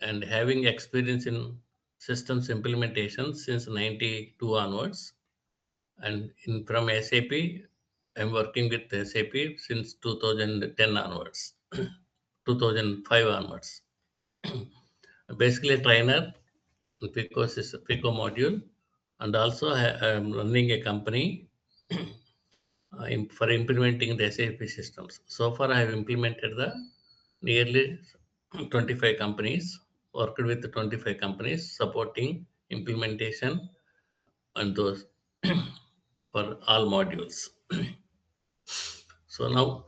and having experience in systems implementation since 92 onwards. And from SAP, I'm working with SAP since 2010 onwards, 2005 onwards. Basically, a trainer, FICO, FICO module, and also I'm running a company for implementing the SAP systems. So far, I have implemented the nearly 25 companies, worked with 25 companies, supporting implementation and those for all modules. So now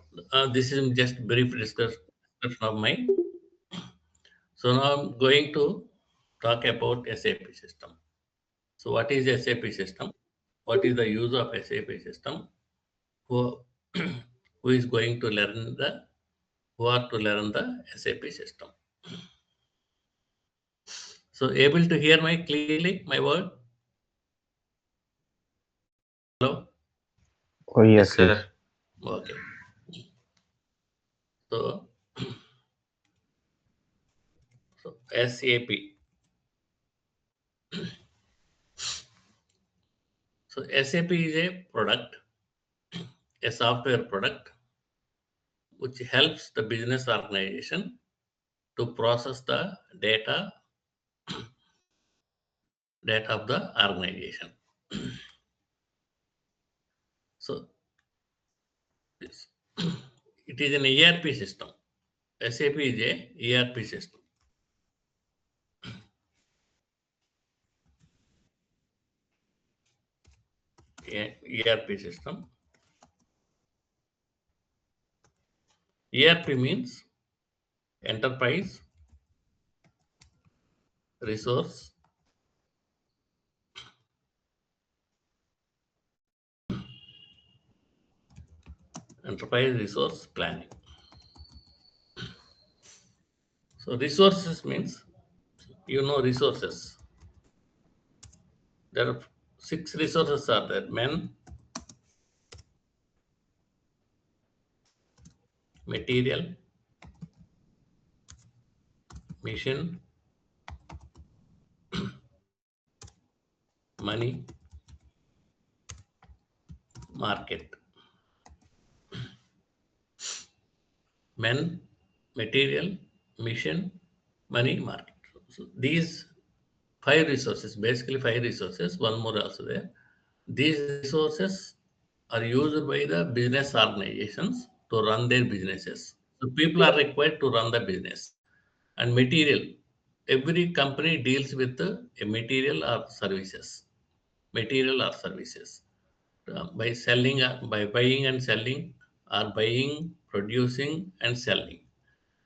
this is just brief discussion of mine. So now I'm going to talk about SAP system. So what is SAP system? What is the use of SAP system? Who, who is going to learn the, who are to learn the SAP system? So able to hear my clearly, my word? Hello? Oh, Yes, yes, sir. yes. Okay. So, so SAP. So SAP is a product, a software product, which helps the business organization to process the data of the organization. So this, it is an ERP system. SAP is a ERP system. ERP system. ERP means enterprise resource enterprise resource planning. So resources means, resources. There are 6 resources are there: men, material, mission, money, market. Men, material, mission, money, market. So these 5 resources, basically 5 resources, one more also there. These resources are used by the business organizations to run their businesses. So people are required to run the business. And material, every company deals with a material or services. Material or services. By selling, by buying and selling, or buying, producing and selling.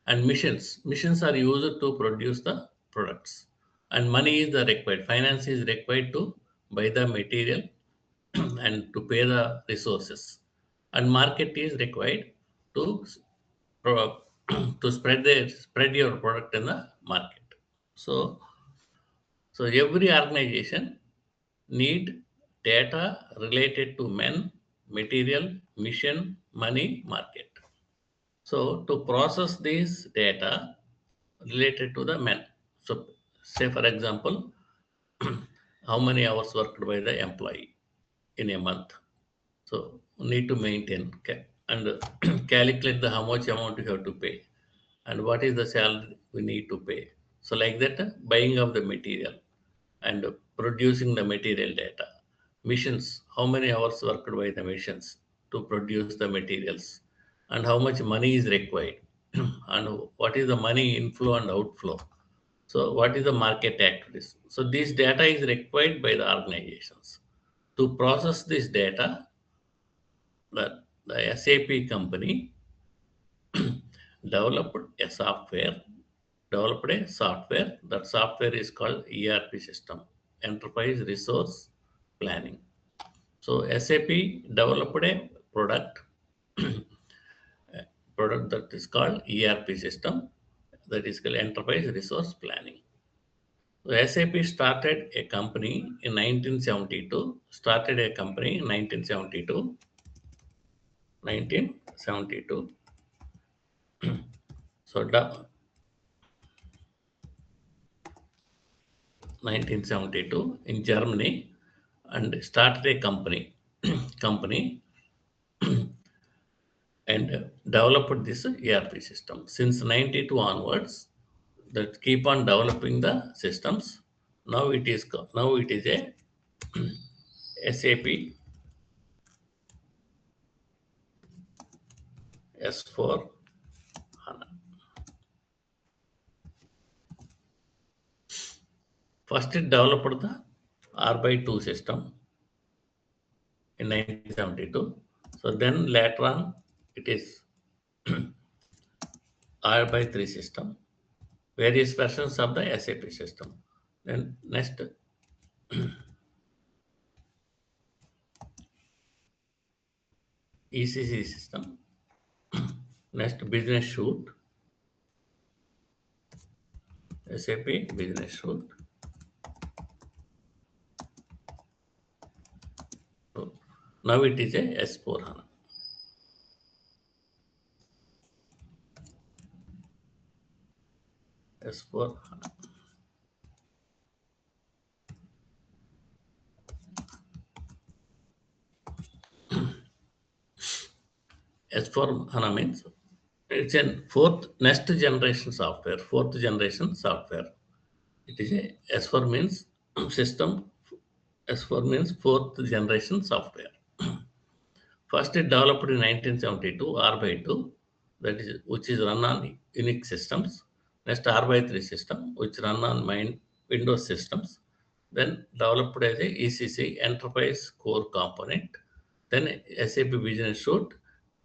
And missions are used to produce the products. And money is the required. Finance is required to buy the material and to pay the resources. And market is required to to spread your product in the market. So every organization need data related to men, material, mission, money, market. So to process these data related to the men. So say for example, how many hours worked by the employee in a month. So need to maintain and calculate the how much amount you have to pay and what is the salary we need to pay. So like that, buying of the material and producing the material data. Missions, how many hours worked by the missions to produce the materials and how much money is required and what is the money inflow and outflow. So what is the market activities? So this data is required by the organizations. To process this data, the SAP company developed a software, developed a software. That software is called ERP system, Enterprise Resource Planning. So SAP developed a product, product that is called ERP system, that is called Enterprise Resource Planning. So SAP started a company in 1972. Started a company in 1972. 1972. So 1972 in Germany and started a company and developed this ERP system. Since 92 onwards, that keep on developing the systems. Now it is a SAP S4 HANA. First it developed the R by 2 system in 1972. So then later on it is R by 3 system, various versions of the SAP system. Then next ECC system, next business suite, SAP business suite. So now it is a S4 HANA. S4 HANA. S4 HANA means it's a next generation software, fourth generation software. It is a S4 means system. S4 means fourth generation software. First, it developed in 1972, R by 2, that is, which is run on Unix systems. Next, R by 3 system, which run on Windows systems. Then developed as a ECC, Enterprise Core Component. Then SAP Business Suite,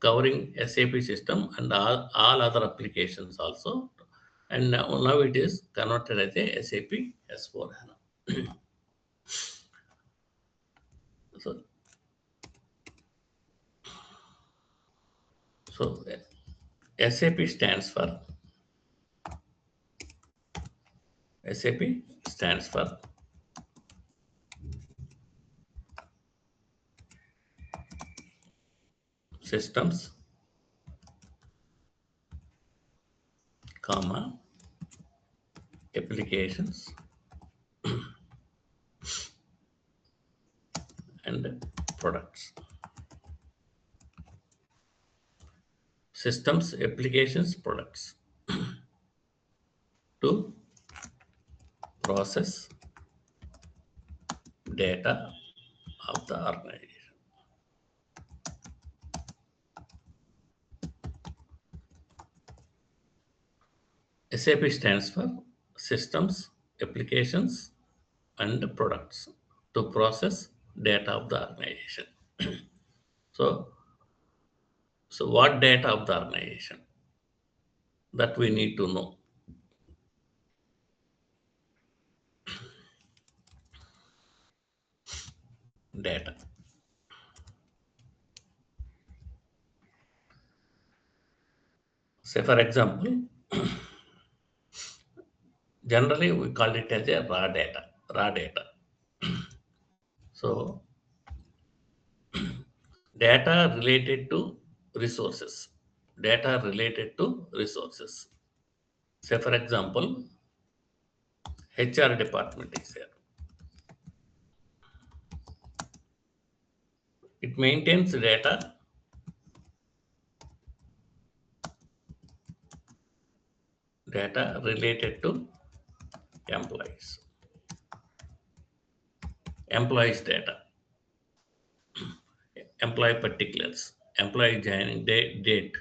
covering SAP system and all other applications also. And now it is converted as a SAP S4 HANA. So, so SAP stands for SAP stands for Systems, comma, Applications and Products. Systems, Applications, Products to process data of the organization. SAP stands for Systems, Applications and Products to process data of the organization. So, so what data of the organization? That we need to know. Data. Say for example, generally we call it as a raw data. Raw data. So data related to resources. Data related to resources. Say for example, HR department is there. It maintains data related to employees. Employees data, employee particulars, employee joining date,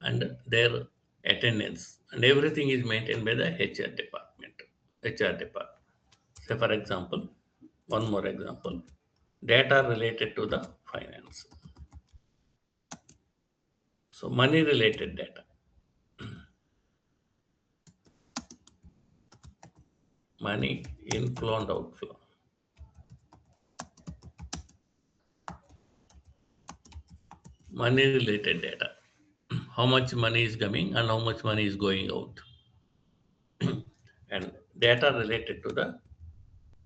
and their attendance, and everything is maintained by the HR department. HR department. Say for example, one more example, data related to the finance. So money related data. Money inflow and outflow. Money related data. How much money is coming and how much money is going out. And data related to the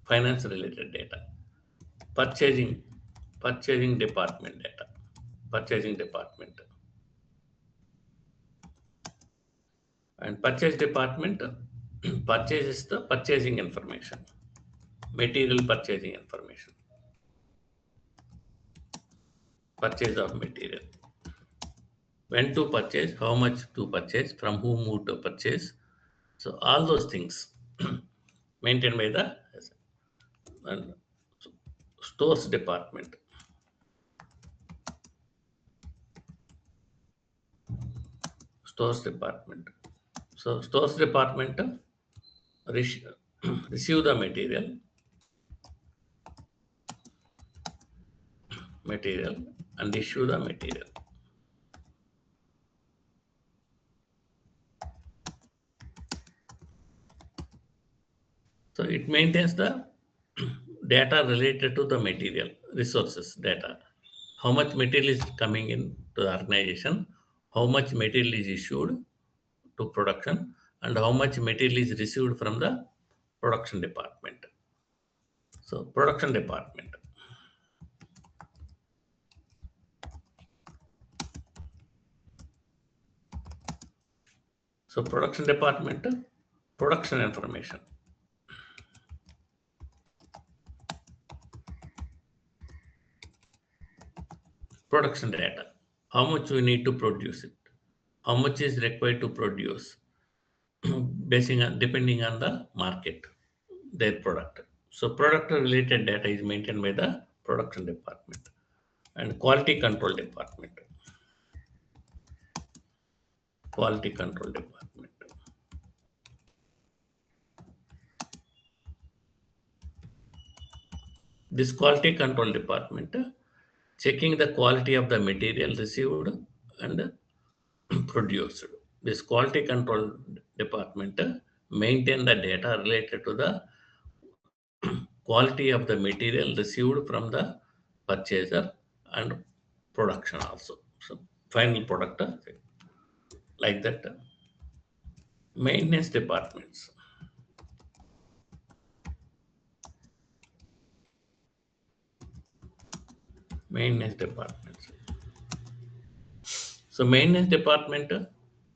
finance related data. Purchasing, purchasing department data. Purchasing department. And purchase department purchases the purchasing information. Material purchasing information. Purchase of material. When to purchase, how much to purchase, from whom to purchase. So all those things maintained by the and stores department. Stores department. So stores department rec- receive the material and issue the material. So it maintains the data related to the material resources data. How much material is coming in to the organization, how much material is issued to production, and how much material is received from the production department. So production department. So production department, production information. Production data. How much we need to produce it. How much is required to produce basing on depending on the market, their product. So product related data is maintained by the production department and quality control department. Quality control department. This quality control department checking the quality of the material received and produced. This quality control department maintain the data related to the quality of the material received from the purchaser and production also. So final product like that. Maintenance departments. Maintenance departments. So maintenance department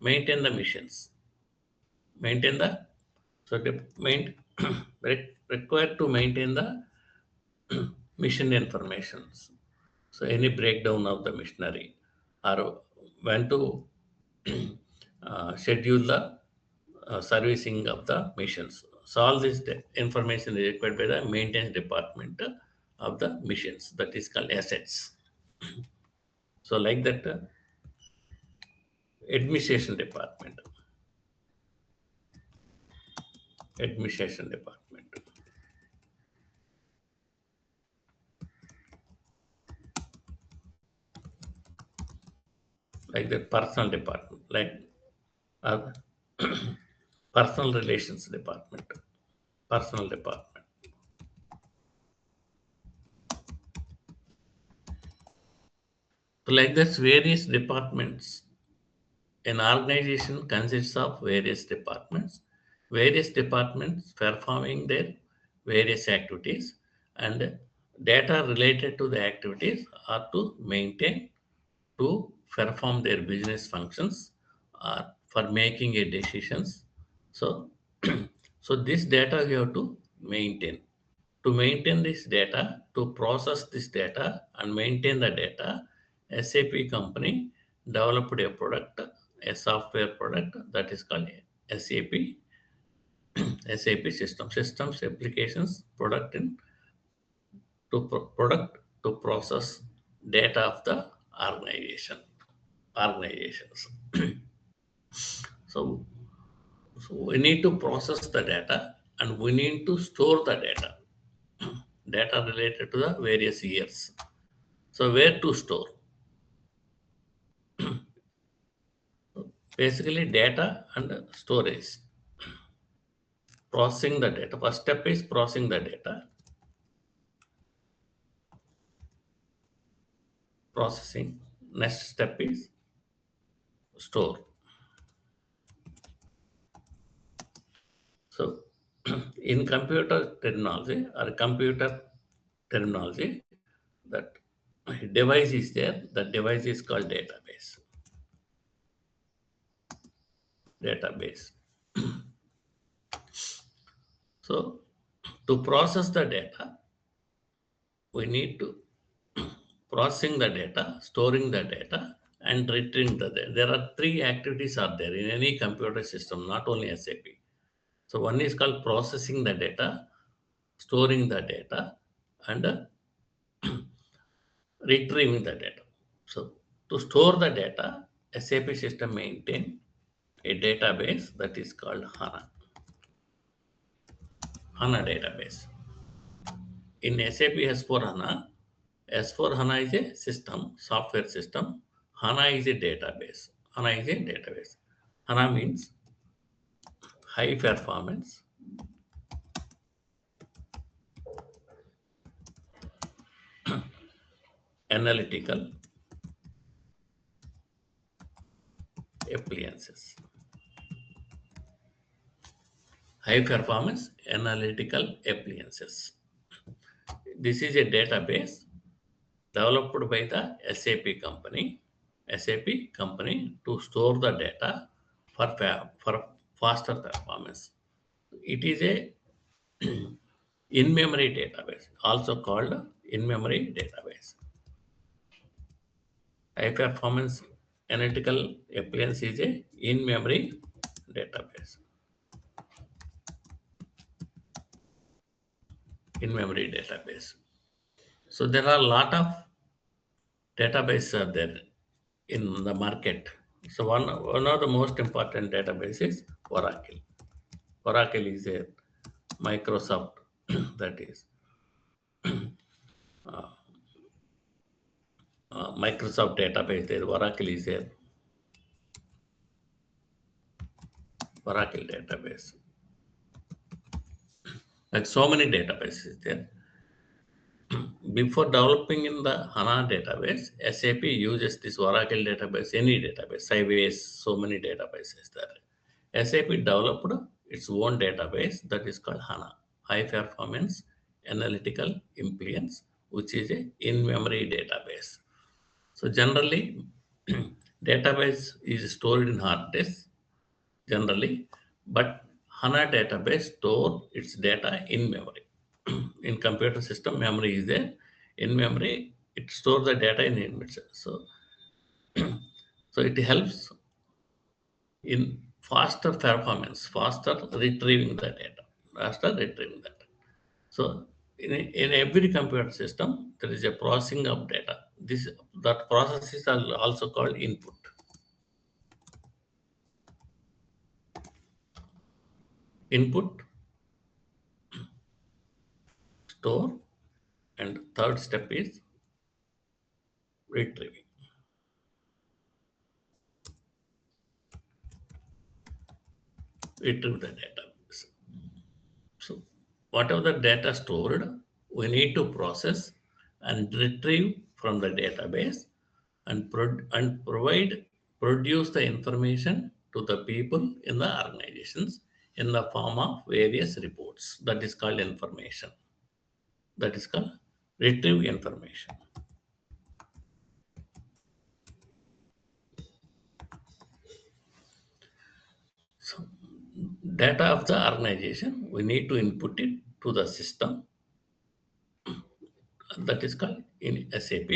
maintain the missions. Maintain the so required to maintain the mission informations. So any breakdown of the machinery or when to schedule the servicing of the missions. So all this information is required by the maintenance department of the missions, that is called assets. So like that, administration department. Administration department. Like the personal department, like uh, personal relations department. Personal department. So like this, various departments. An organization consists of various departments performing their various activities, and data related to the activities are to maintain to perform their business functions or for making a decisions. So, so this data you have to maintain. To maintain this data, to process this data and maintain the data, SAP company developed a product, a software product that is called SAP, SAP systems applications product in product to process data of the organizations. So, so we need to process the data and we need to store the data, data related to the various years. So where to store? Basically data and storage. Processing the data. First step is processing the data. Processing. Next step is store. So in computer terminology or computer terminology, that device is there. That device is called database. Database. So To process the data, we need to processing the data, storing the data, and retrieving the data. There are three activities are there in any computer system, not only SAP. So one is called processing the data, storing the data, and retrieving the data. So to store the data, SAP system maintain a database that is called HANA database. In SAP S4HANA, S4HANA is a system, software system. HANA is a database. HANA is a database. HANA means high performance, analytical appliances. High performance analytical appliances. This is a database developed by the SAP company to store the data for faster performance. It is a in-memory database, also called in-memory database. High performance analytical appliance is a in-memory database. In-memory database. So there are a lot of databases are there in the market. So one of the most important databases is Oracle. Oracle is a Microsoft that is uh, Microsoft database. There Oracle is a Oracle database. Like so many databases there. Before developing in the HANA database, SAP uses this Oracle database, any database, Sybase, so many databases there. SAP developed its own database that is called HANA, High Performance Analytical Appliance, which is a in-memory database. So generally, database is stored in hard disk generally, but HANA database store its data in memory. In computer system, memory is there. In memory, it stores the data in memory. So, so it helps in faster performance, faster retrieving the data, faster retrieving the data. So in every computer system, there is a processing of data. That processes are also called input. Input, store, and third step is retrieving. Retrieve the data. So whatever the data stored, we need to process and retrieve from the database and produce the information to the people in the organizations in the form of various reports. That is called information. That is called retrieve information. So data of the organization, we need to input it to the system that is called in SAP,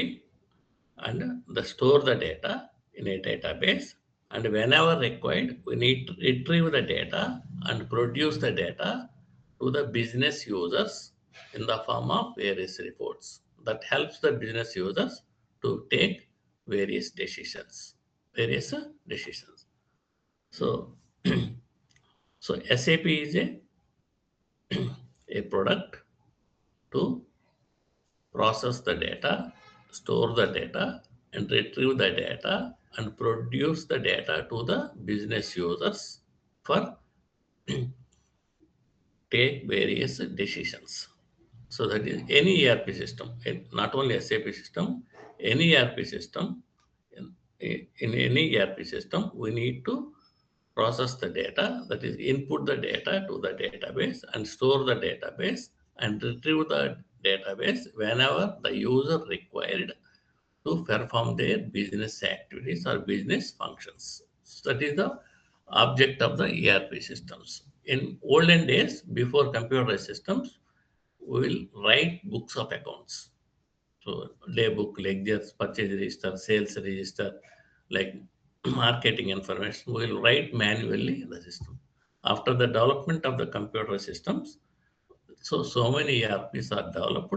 and the store the data in a database, and whenever required we need to retrieve the data and produce the data to the business users in the form of various reports that helps the business users to take various decisions. So so SAP is a product to process the data, store the data, and retrieve the data and produce the data to the business users for take various decisions. So that is any ERP system, not only SAP system, any ERP system, in any ERP system, we need to process the data, that is input the data to the database and store the database and retrieve the database whenever the user required to perform their business activities or business functions. So that is the object of the ERP systems. In olden days, before computer systems, we will write books of accounts. So day book, ledgers, purchase register, sales register, like marketing information, we will write manually in the system. After the development of the computer systems, so many ERPs are developed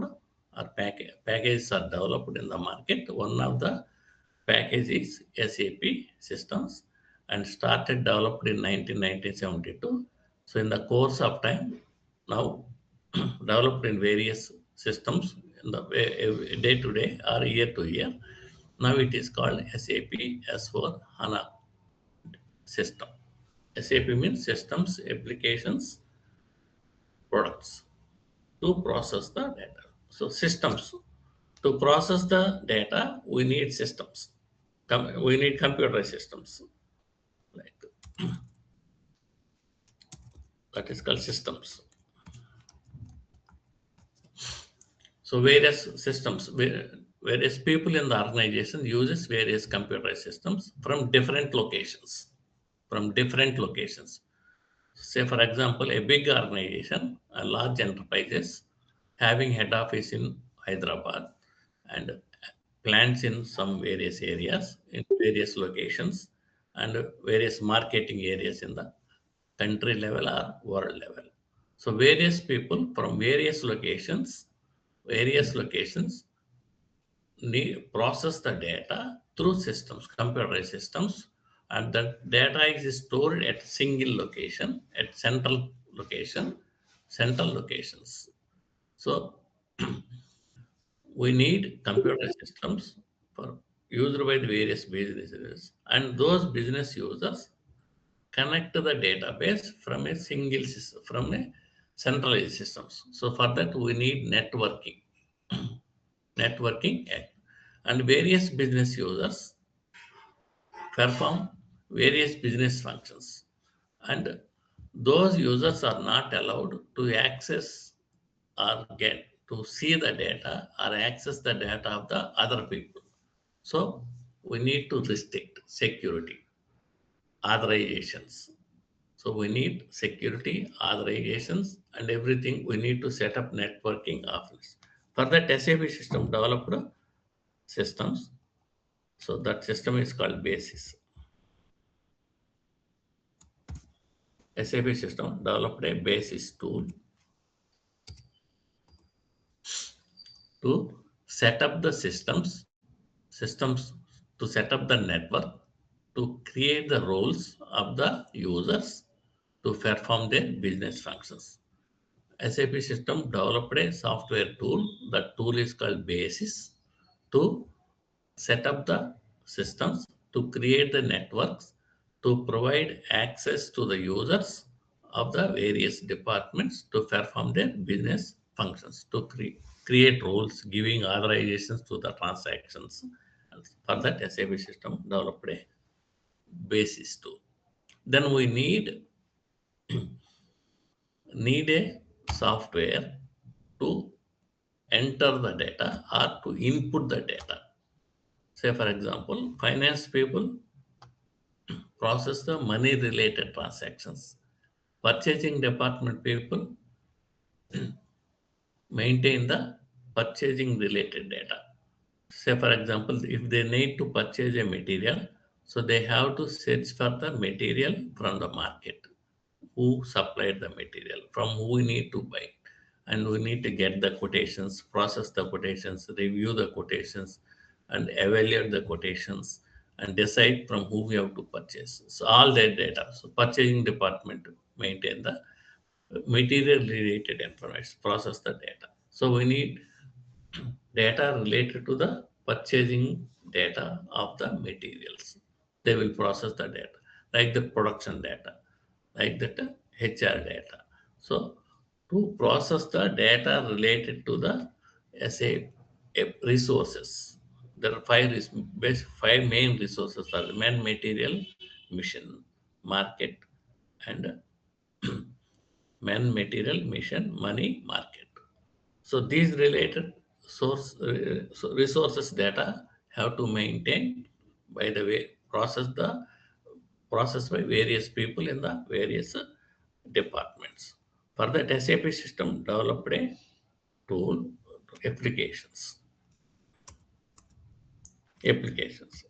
or packages are developed in the market. One of the package is SAP systems and started developed in 1972. So in the course of time, now developed in various systems in the day to day or year to year. Now it is called SAP S4 HANA system. SAP means systems, applications, products to process the data. So systems. To process the data, we need systems. We need computer systems. Like that is called systems. So various systems, various people in the organization uses various computer systems from different locations. From different locations. Say, for example, a big organization, a large enterprises having head office in Hyderabad and plants in some various areas, in various locations, and various marketing areas in the country level or world level. So various people from various locations need process the data through systems, computerized systems, and that data is stored at single location, at central locations. So we need computer systems for used by the various businesses, and those business users connect to the database from a single system, from a centralized systems. So for that we need networking, and various business users perform various business functions, and those users are not allowed to access or get to see the data or access the data of the other people. So we need to restrict security, authorizations. So we need security, authorizations, and everything. We need to set up networking office. For that, SAP system developed systems. So that system is called BASIS. SAP system developed a BASIS tool to set up the systems to set up the network, to create the roles of the users to perform their business functions. SAP system developed a software tool. The tool is called BASIS to set up the systems, to create the networks, to provide access to the users of the various departments to perform their business functions, to create roles, giving authorizations to the transactions. For that, SAP system developed a basis tool. Then we need a software to enter the data or to input the data. Say, for example, finance people process the money related transactions. Purchasing department people maintain the purchasing related data. Say, for example, if they need to purchase a material, so they have to search for the material from the market, who supplied the material, from who we need to buy. And we need to get the quotations, process the quotations, review the quotations, and evaluate the quotations, and decide from who we have to purchase. So all that data. So purchasing department maintain the material related information, process the data. So we need data related to the purchasing data of the materials. They will process the data, like the production data, like that HR data. So to process the data related to the SA resources, there are five main resources are the man, material, mission, market, and man, material, mission, money, market. So these related resources data have to maintain by the way processed by various people in the various departments. For that, SAP system developed a tool, applications. Applications.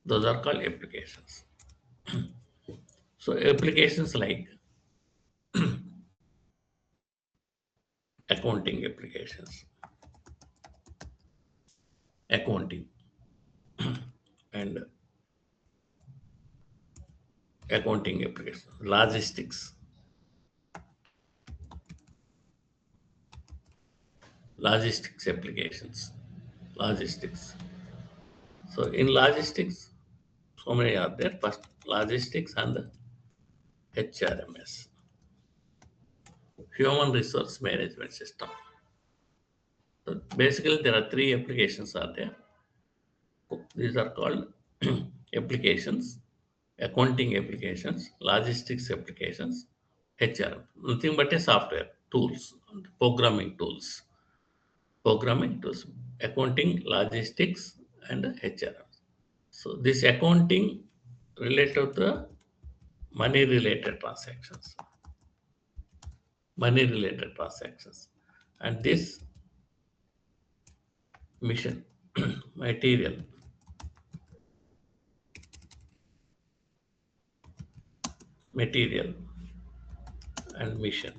Those are called applications. So applications like accounting applications, accounting and accounting applications, logistics applications, logistics. So in logistics, so many are there. First, logistics and the HRMS, human resource management system. So basically, there are three applications are there. These are called applications, accounting applications, logistics applications, HRM. Nothing but a software tools, programming tools, accounting, logistics, and HRM. So this accounting related to the money related transactions, money related transactions, and this mission material, material and mission.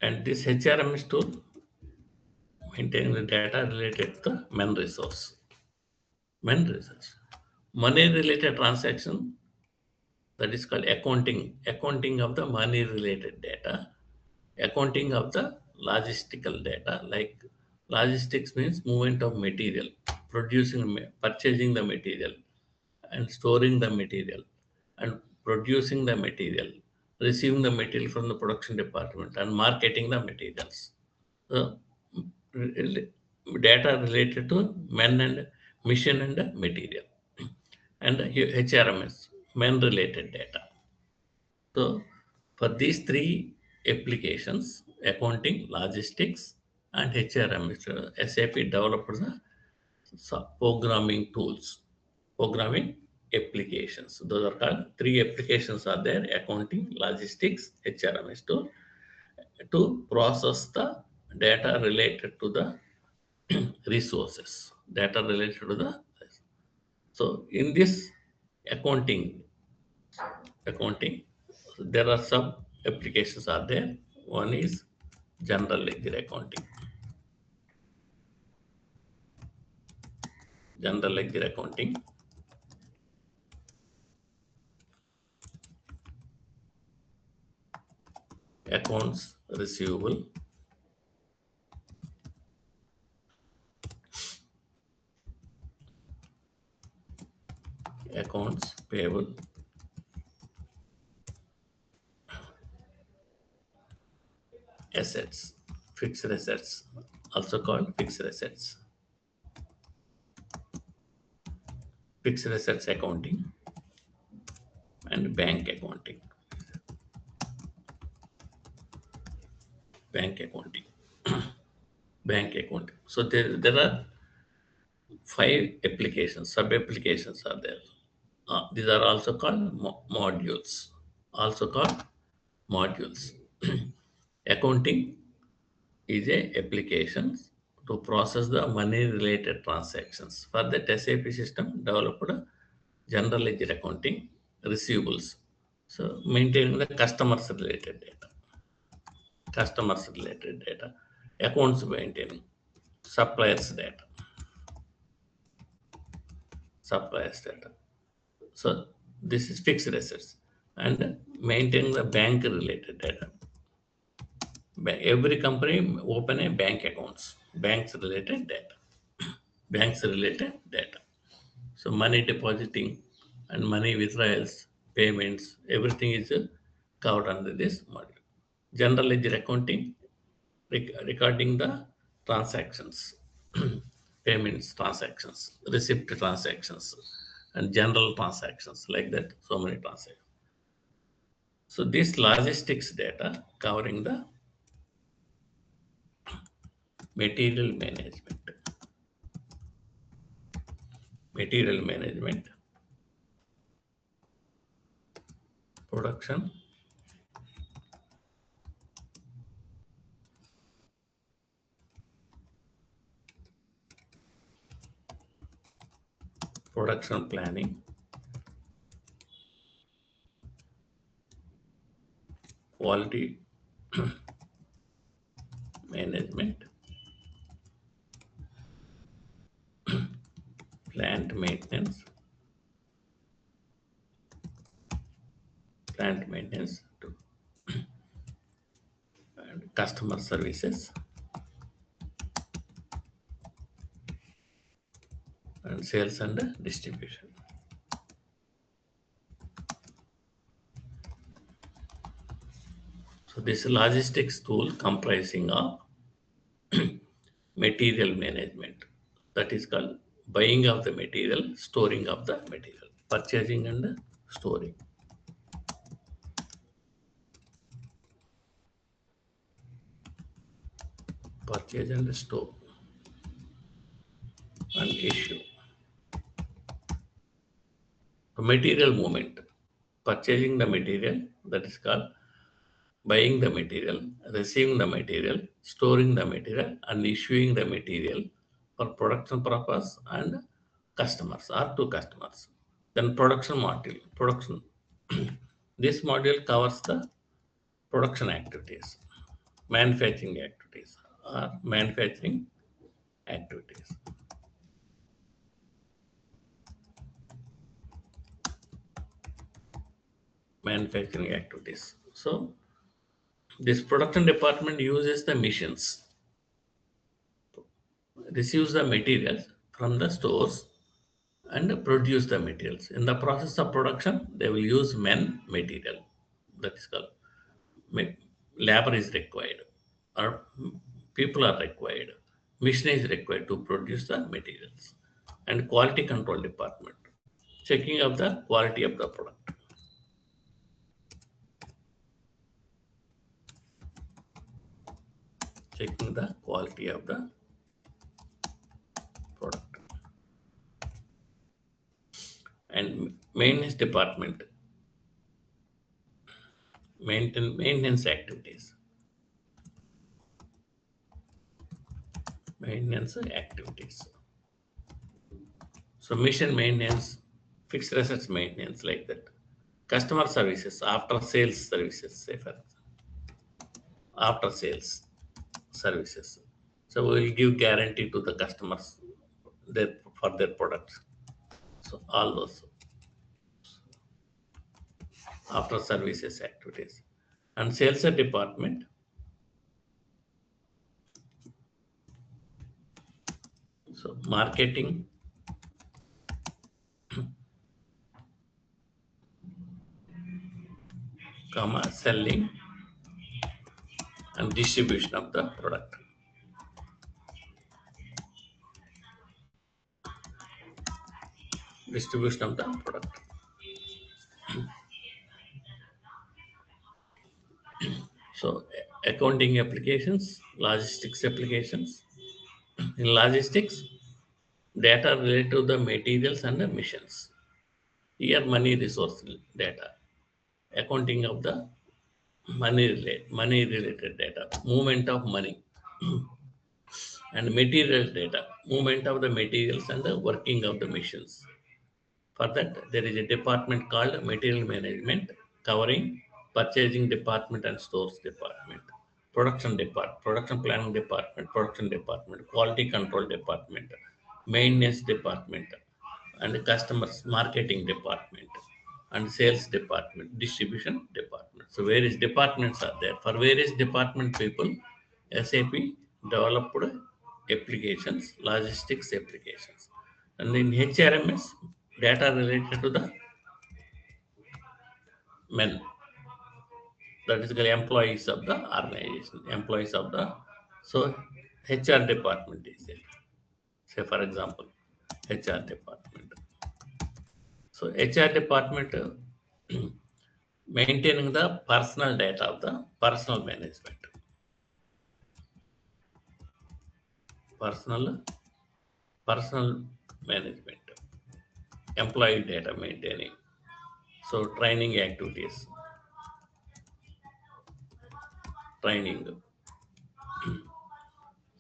And this HRMS tool maintaining the data related to the men resource. Men resource. Money related transaction, that is called accounting. Accounting of the money related data. Accounting of the logistical data. Like logistics means movement of material, purchasing the material, and storing the material, and producing the material, receiving the material from the production department, and marketing the materials. So, data related to men and mission and material, and HRMS, men related data. So, for these three applications, accounting, logistics, and HRMS, SAP developed the programming tools, programming applications. Those are called three applications are there: accounting, logistics, HRMS tool, to process the data related to the resources, data related to the. So in this accounting, accounting, there are some applications are there. One is general ledger accounting, general ledger accounting, accounts receivable, accounts payable, assets, fixed assets, also called fixed assets, fixed assets accounting, and bank accounting, bank accounting, bank accounting. So there are five applications, sub applications are there. These are also called modules, also called modules. Accounting is a application to process the money related transactions. For that, SAP system developed general ledger accounting, receivables. So maintaining the customers related data, accounts maintaining, suppliers data, suppliers data. So this is fixed assets, and maintaining the bank related data. Every company open a bank accounts, banks related data, banks related data. So money depositing and money withdrawals, payments, everything is covered under this module. General ledger accounting, recording the transactions, payments transactions, receipt transactions, and general transactions like that. So many transactions. So this logistics data covering the material management, material management, production, production planning, quality management, plant maintenance, to and customer services and sales and distribution. So this logistics tool comprising of material management, that is called buying of the material, storing of the material, purchasing and storing, purchase and store and issue. Material movement, purchasing the material, that is called buying the material, receiving the material, storing the material, and issuing the material for production purpose and customers or to customers. Then production module, production. This module covers the production activities, manufacturing activities, or manufacturing activities. Manufacturing activities. So this production department uses the machines, receives the materials from the stores and produce the materials. In the process of production, they will use material. That is called labor is required or people are required. Mission is required to produce the materials. And quality control department, checking of the quality of the product. Checking the quality of the product. And maintenance department, maintenance activities. Maintenance activities. So mission maintenance, fixed assets maintenance, like that. Customer services, after sales services, say for example, after sales services. So we will give guarantee to the customers for their products. So all those after services activities. And sales department, so marketing, selling and distribution of the product. Distribution of the product. So accounting applications, logistics applications. In logistics, data related to the materials and the missions. Here money resource data. Accounting of the money related data. Movement of money. And material data. Movement of the materials and the working of the machines. For that, there is a department called Material Management covering purchasing department and stores department, production planning department, production department, quality control department, maintenance department, and customers marketing department, and sales department, distribution department. So various departments are there. For various department people, SAP developed applications, logistics applications. And in HRMS, data related to the men, that is the employees of the organization, employees of the, so HR department is there. Say for example, HR department. So HR department maintaining the personal data of the personal management. Personal management. employee data maintaining. So training activities, training.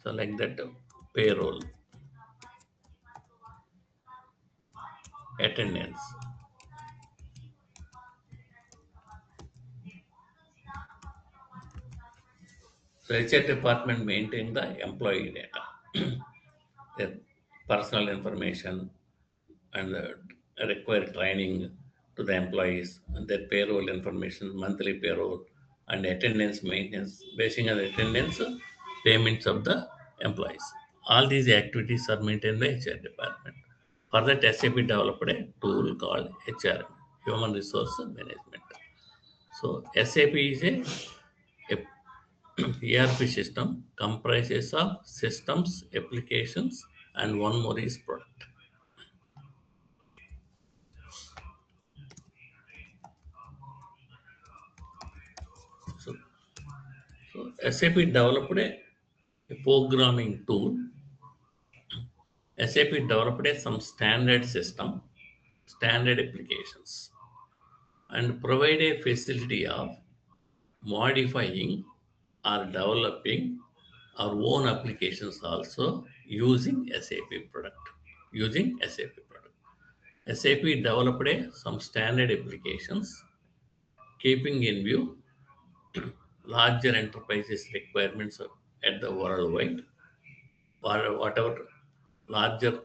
So like that, payroll, attendance. So HR department maintain the employee data, their personal information, and require training to the employees, and their payroll information, monthly payroll, and attendance maintenance, basing on attendance, payments of the employees. All these activities are maintained by HR department. For that, SAP developed a tool called HRM, Human Resource Management. So SAP is a ERP system comprises of systems, applications, and one more is product. So, so SAP developed a programming tool. SAP developed some standard system, standard applications, and provide a facility of modifying or developing our own applications also using SAP product. Using SAP product. SAP developed some standard applications keeping in view larger enterprises requirements at the worldwide, or whatever larger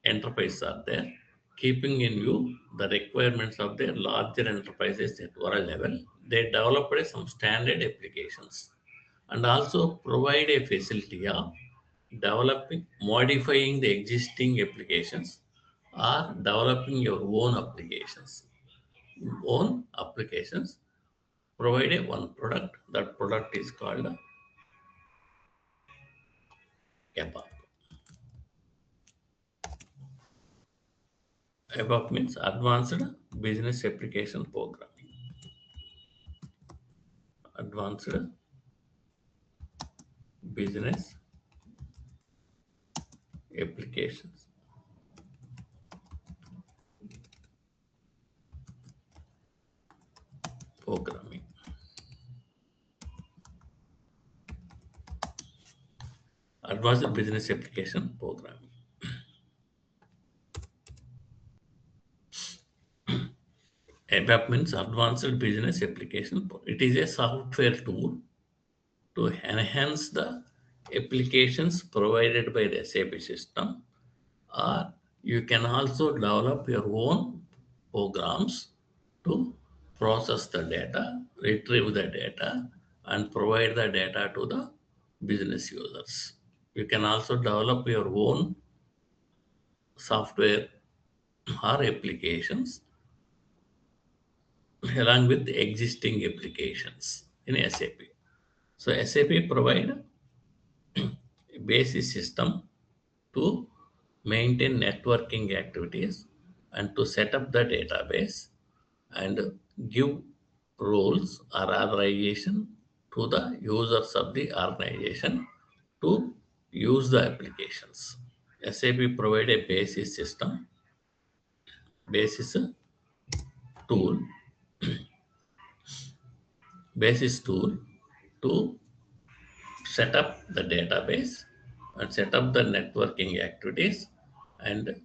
enterprises are there, keeping in view the requirements of the larger enterprises at world level, they developed some standard applications and also provide a facility of developing, modifying the existing applications or developing your own applications. Own applications provide a one product. That product is called ABAP. ABAP means Advanced Business Application Programming. Advanced Business Applications Programming. Advanced Business Application Programming. ABAP means Advanced Business Application. It is a software tool to enhance the applications provided by the SAP system, or you can also develop your own programs to process the data, retrieve the data, and provide the data to the business users. You can also develop your own software or applications along with the existing applications in SAP. So SAP provide a basis system to maintain networking activities and to set up the database and give roles or authorization to the users of the organization to use the applications. SAP provide a basis system, basis tool, basis tool to set up the database and set up the networking activities and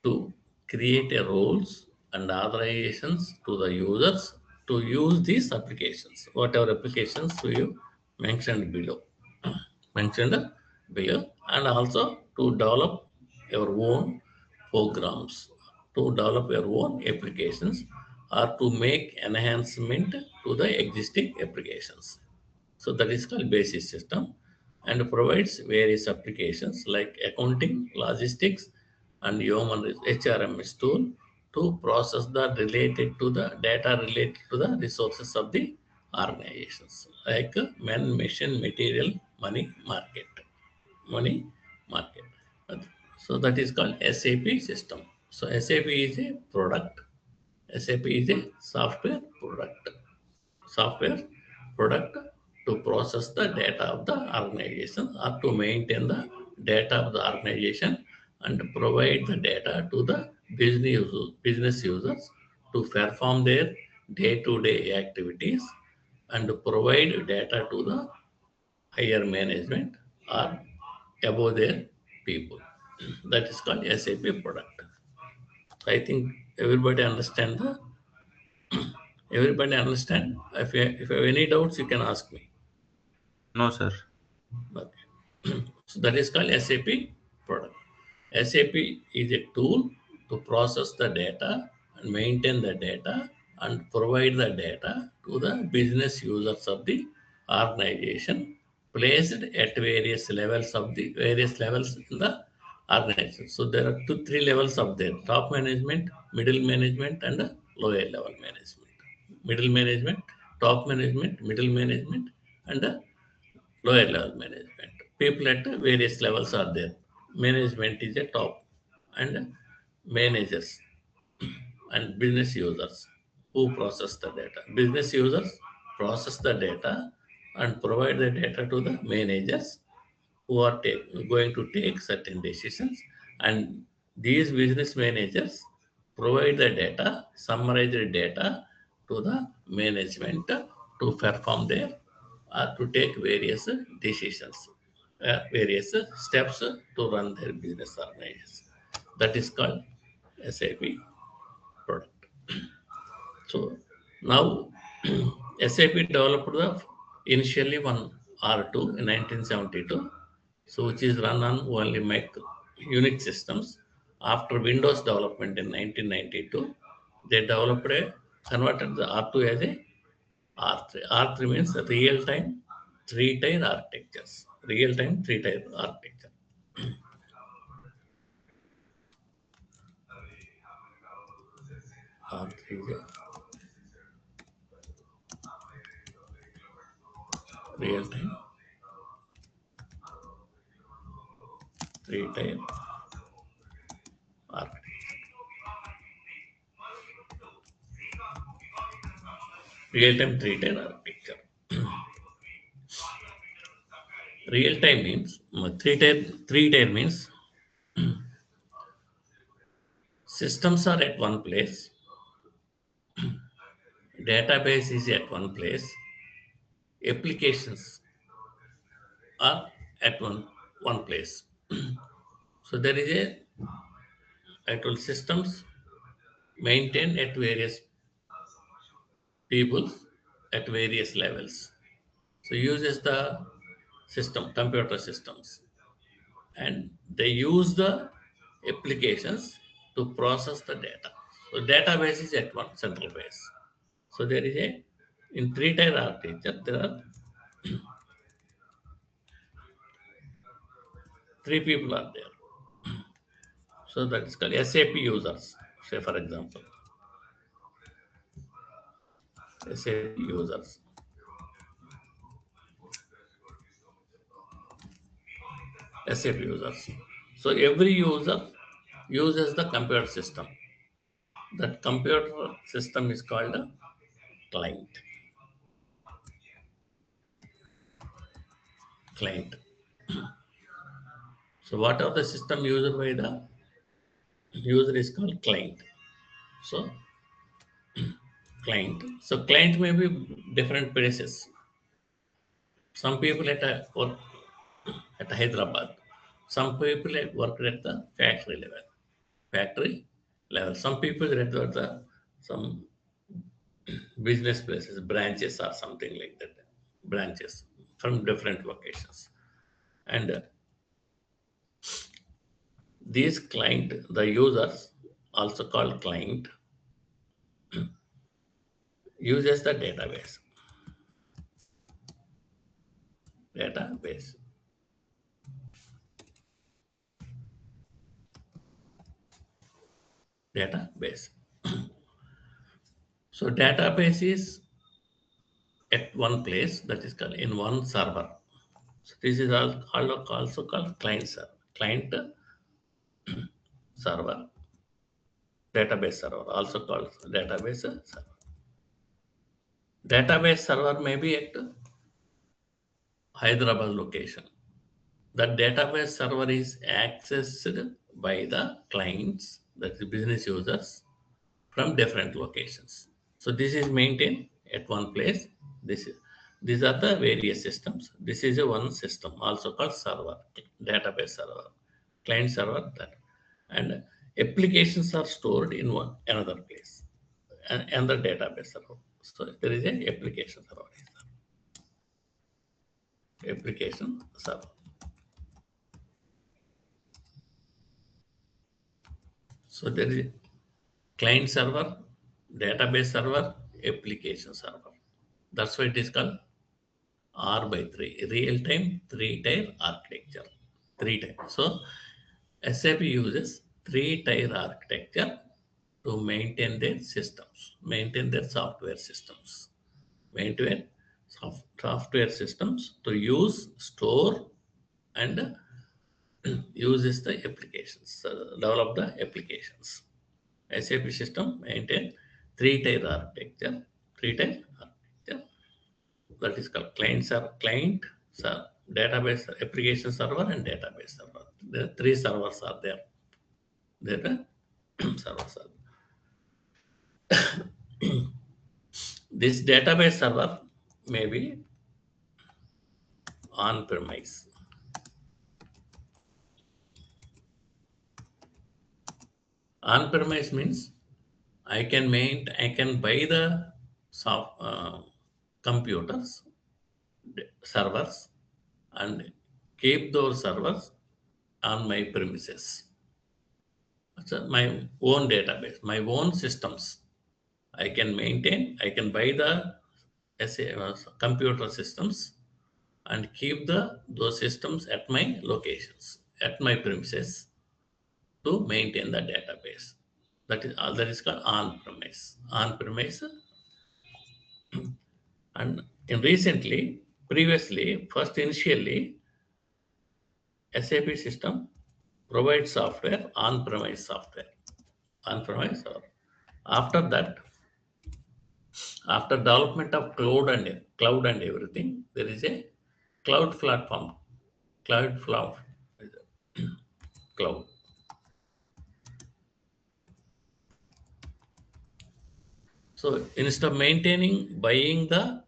to create a roles and authorizations to the users to use these applications, whatever applications you mentioned below, mentioned below, and also to develop your own programs, to develop your own applications, or to make enhancement to the existing applications. So that is called basis system and provides various applications like accounting, logistics, and human HRMS tool to process the related to the data related to the resources of the organizations like man, machine, material, money, market. Money, market. So that is called SAP system. So SAP is a product. SAP is a software product to process the data of the organization or to maintain the data of the organization and provide the data to the business users to perform their day-to-day activities and provide data to the higher management or above their people. That is called SAP product. I think everybody understand the everybody understand. If you have any doubts, you can ask me. No, sir. Okay. So that is called SAP product. SAP is a tool to process the data and maintain the data and provide the data to the business users of the organization placed at various levels in the organization. So there are three levels of there: top management, middle management, and lower level management. Middle management, top management, middle management, and lower level management. People at various levels are there. Management is a top, and managers and business users who process the data. Business users process the data and provide the data to the managers who are going to take certain decisions, and these business managers provide the data, summarize the data to the management to perform their to take various decisions, various steps to run their business organizations. That is called SAP product. So now SAP developed the initially one R2 in 1972, so which is run on only Mac Unix systems. After Windows development in 1992, they developed a converted the R2 as a R3. R3 means real-time three-tier architectures. Real-time three-tier architecture. R3 is a real-time three-tier architecture. Real-time three-tier architecture. Real-time means three-tier means systems are at one place, database is at one place, applications are at one place. So there is a actual systems maintained at various people at various levels. So uses the computer systems, and they use the applications to process the data. So database is at one central base. So there is a in three-tier architecture there are three people are there. So that is called SAP users. Say for example, SAP users, SAP users. So every user uses the computer system. That computer system is called a client. Client. So whatever the system used by the user is called client. So client. So client may be different places. Some people at a work at Hyderabad. Some people work at the factory level. Factory level. Some people at the some business places, branches or something like that. Branches from different locations. And these client, the users, also called client, uses the database. Database. Database. So database is at one place, that is called in one server. So this is also called client server. Client server, database server, also called database server. Database server may be at Hyderabad location. The database server is accessed by the clients that is business users from different locations. So this is maintained at one place. These are the various systems. This is a one system, also called server, database server, client server, that, and applications are stored in one another place, and the database server. So there is a application server, application server. So there is client server, database server, application server. That's why it is called R by 3, real-time three-tier architecture. Three-tier. So SAP uses three-tier architecture to maintain their systems, maintain their software systems, maintain software systems to use, store, and uses the applications, develop the applications. SAP system maintain three-tier architecture, three-tier architecture, that is called client, database, application server, and database server. The three servers are there. There are servers are. This database server may be on premise. On premise means I can buy the computers, servers, and keep those servers on my premises. So my own database, my own systems. I can maintain, I can buy the computer systems and keep those systems at my locations, at my premises to maintain the database. That is called on-premise. On-premise, and previously, first initially, SAP system provides software, on-premise software, on-premise. Or after that, after development of cloud and everything, there is a cloud platform, cloud cloud, cloud. So instead of buying our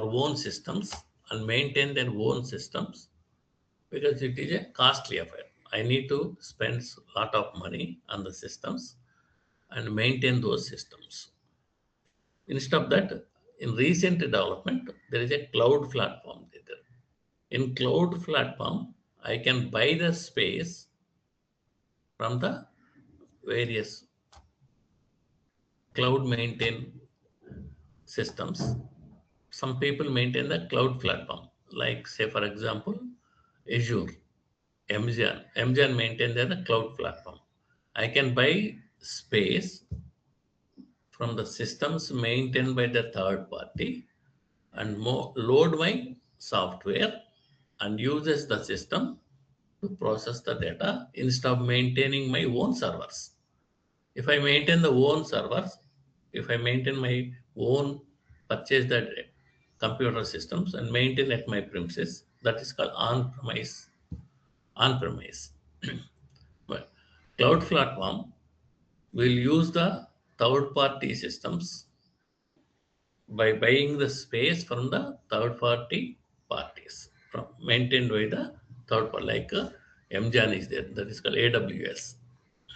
own systems and maintain their own systems, because it is a costly affair. I need to spend a lot of money on the systems and maintain those systems. Instead of that, in recent development, there is a cloud platform there. In cloud platform, I can buy the space from the various cloud maintain systems. Some people maintain the cloud platform, like say for example, Azure, Amazon maintain the cloud platform. I can buy space from the systems maintained by the third party and load my software and uses the system to process the data instead of maintaining my own servers. If I maintain the own servers, if I maintain my own purchase the computer systems and maintain at my premises, that is called on-premise. On-premise. But cloud platform will use the third-party systems by buying the space from the third-party parties, from maintained by the third party, like MJAN is there, that is called AWS.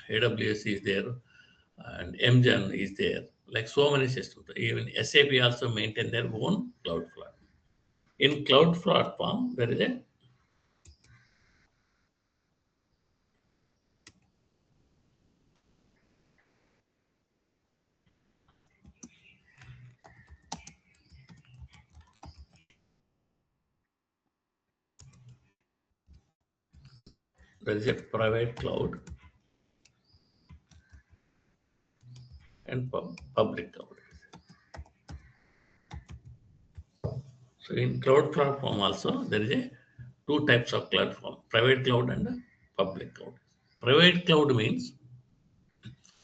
AWS is there, and MJAN is there, like so many systems. Even SAP also maintain their own cloud platform. In cloud platform, there is a private cloud and public cloud. So in cloud platform also, there is a two types of platform, private cloud and public cloud. Private cloud means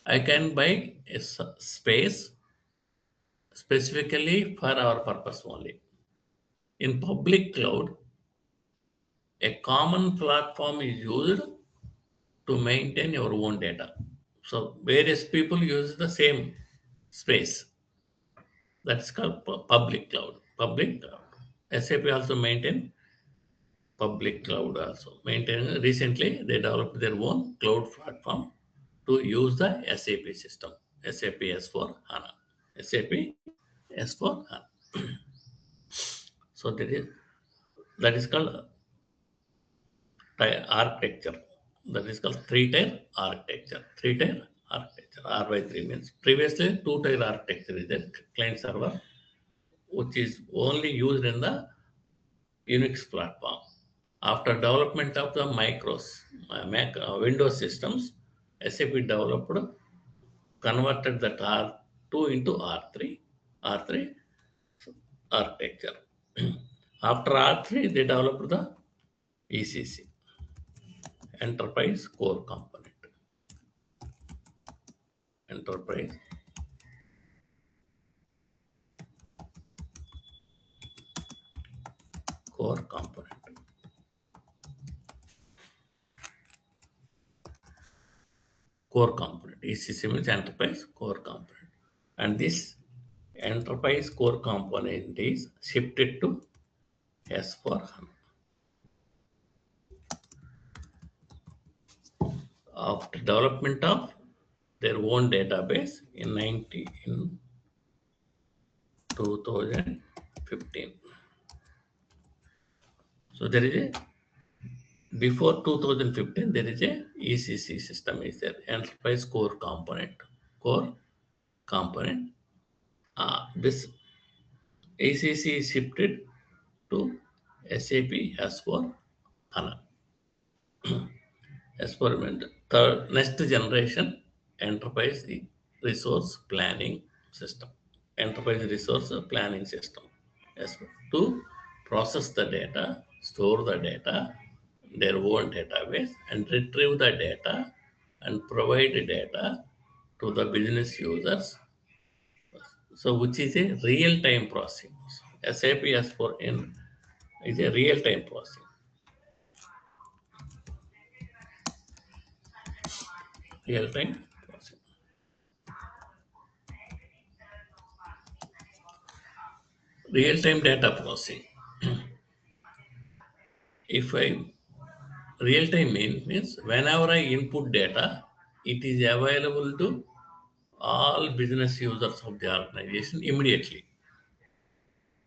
I can buy a space specifically for our purpose only. In public cloud, a common platform is used to maintain your own data. So various people use the same space. That's called public cloud. Public cloud. SAP also maintain public cloud also. Maintain recently they developed their own cloud platform to use the SAP system. SAP S4 HANA. SAP S4 HANA. So that is called architecture. That is called three-tier architecture. Three-tier architecture. R by 3 means previously two-tier architecture is there, client server, which is only used in the Unix platform. After development of the Mac, Windows systems, SAP developed, converted that R2 into R3 architecture. After R3, they developed the ECC, Enterprise Core Component. Enterprise Core Component. Core Component. ECC means Enterprise Core Component. And this Enterprise Core Component is shifted to S4HANA. After development of their own database in 2015. So there is a before 2015 there is a ECC system is there, Enterprise Core Component. Core Component. This ECC is shifted to SAP S4 HANA. Experiment. Third, next generation enterprise resource planning system. Enterprise resource planning system. Yes, to process the data, store the data, their own database, and retrieve the data and provide the data to the business users. So, which is a real-time processing. SAP S4N is a real-time processing. Real-time processing. Real-time data processing. If I real-time means whenever I input data, it is available to all business users of the organization immediately.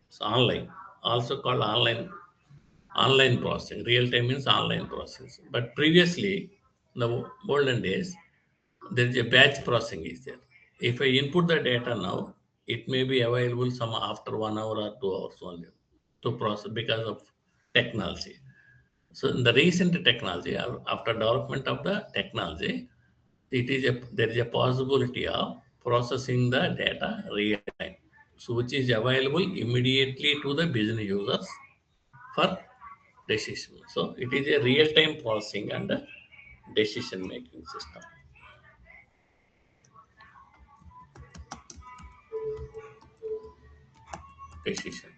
It's online, also called online processing. Real-time means online processing. But previously, in the olden days, there is a batch processing is there. If I input the data now, it may be available some after 1 hour or 2 hours only to process because of technology. So in the recent technology, after development of the technology, there is a possibility of processing the data real time, so which is available immediately to the business users for decision. So it is a real time processing and a decision making system. Decision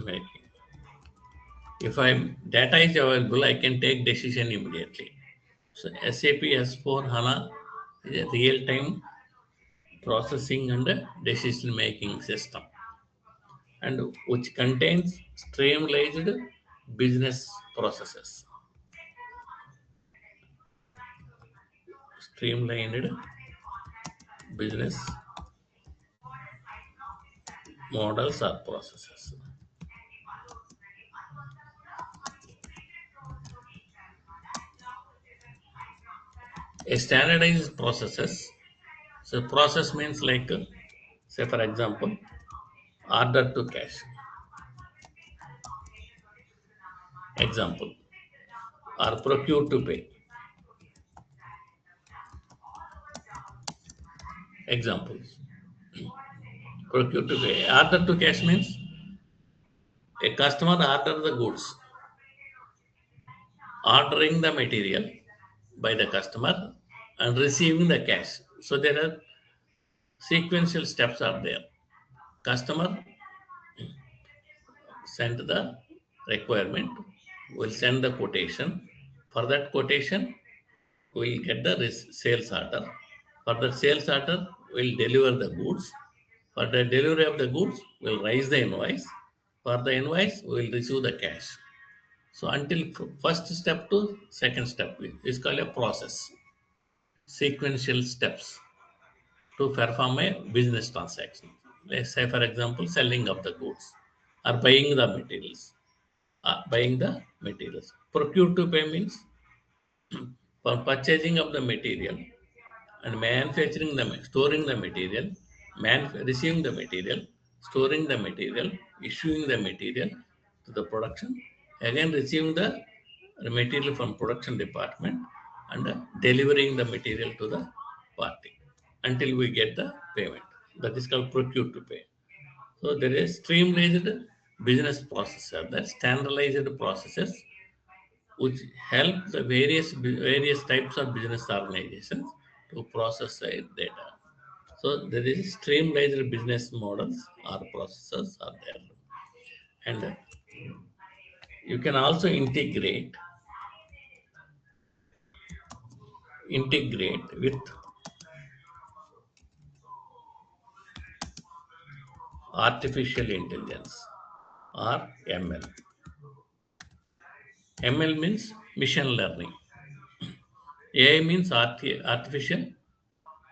making. If I'm data is available, I can take decision immediately. So SAP S4 HANA is a real time processing and decision making system, and which contains streamlined business processes. Streamlined business models or processes. A standardized processes. So process means like, say for example, order to cash. Example, or procure to pay. Examples. Procure to pay. Order to cash means a customer order the goods, ordering the material by the customer and receiving the cash. So there are sequential steps are there. Customer send the requirement, will send the quotation. For that quotation, we'll get the sales order. For the sales order, we'll deliver the goods. For the delivery of the goods, we'll raise the invoice. For the invoice, we'll receive the cash. So until first step to second step is called a process, sequential steps to perform a business transaction. Let's say, for example, selling of the goods or buying the materials. Buying the materials. Procure to pay means for purchasing of the material and manufacturing the storing the material, receiving the material, storing the material, issuing the material to the production, again receiving the material from production department and delivering the material to the party until we get the payment. That is called procure to pay. So there is streamlined business process, that standardized processes which help the various types of business organizations to process their data. So there is streamlined business models or processes are there, and you can also integrate with artificial intelligence or ML. ML means machine learning. AI means artificial.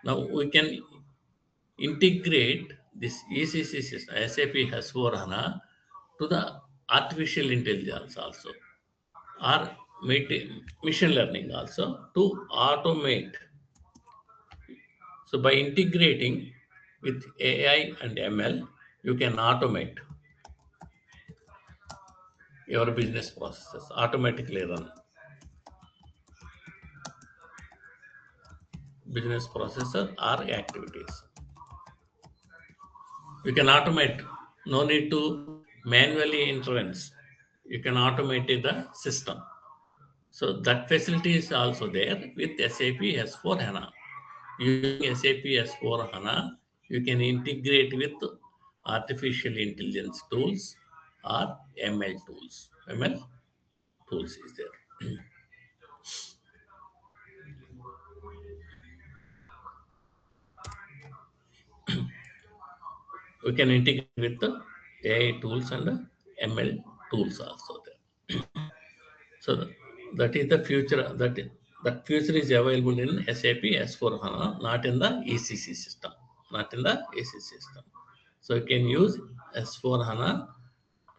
Now we can integrate this ECC system, SAP has 4HANA, to the artificial intelligence also, or machine learning also to automate. So by integrating with AI and ML, you can automate your business processes, automatically run business processes or activities. You can automate, no need to manually intervene. You can automate the system. So that facility is also there with SAP S4HANA. Using SAP S4HANA, you can integrate with artificial intelligence tools or ML tools. ML tools is there. We can integrate with the AI tools and the ML tools also there. So that is the future. That future is available in SAP S4HANA, not in the ECC system. Not in the ECC system. So you can use S4HANA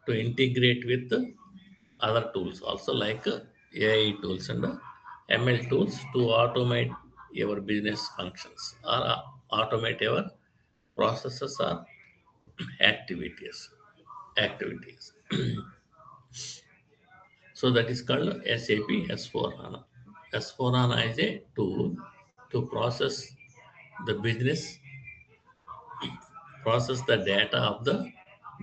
to integrate with the other tools also, like AI tools and ML tools to automate your business functions or automate your processes or activities. Activities. So that is called SAP S4HANA. S4HANA is a tool to the business, process the data of the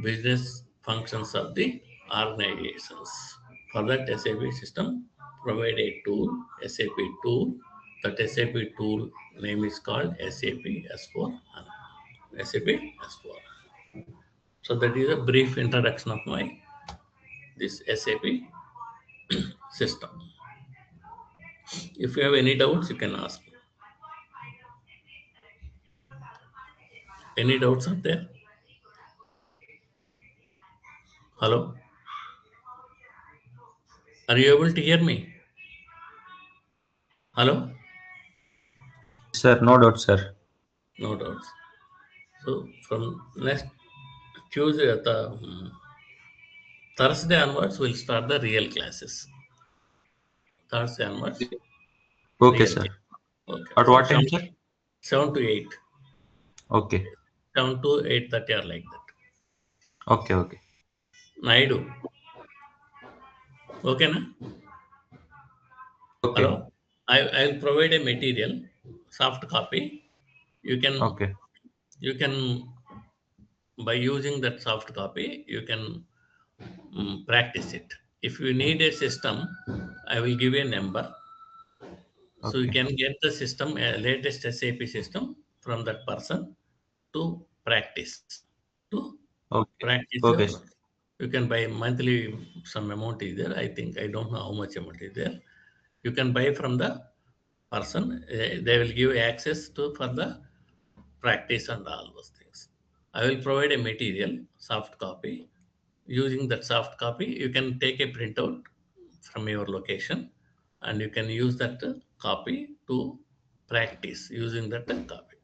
business functions of the organizations. For that, SAP system provide a tool, SAP tool. That SAP tool name is called SAP S4HANA. SAP S4. So that is a brief introduction of my this SAP system. If you have any doubts, you can ask. Any doubts out there? Hello? Are you able to hear me? Hello? Sir, no doubt, sir. No doubts. So from next Tuesday, Thursday onwards, we'll start the real classes. Thursday onwards, Okay, real sir. class. Okay. At So what time, sir? 7 to 8. Okay. 7 to 8:30 or like that. Okay, okay. Naidu. Okay, na? Okay. Hello? I'll provide a material, soft copy. You can Okay. you can by using that soft copy, you can practice it. If you need a system, I will give you a number. So you Okay. can get the system, latest SAP system from that person to practice. To Okay. practice Okay, your, sir. you can buy monthly, some amount is there. I think I don't know how much amount is there. You can buy from the person. They will give access to for the practice and all those things. I will provide a material soft copy. Using that soft copy, you can take a printout from your location, and you can use that copy to practice using that copy.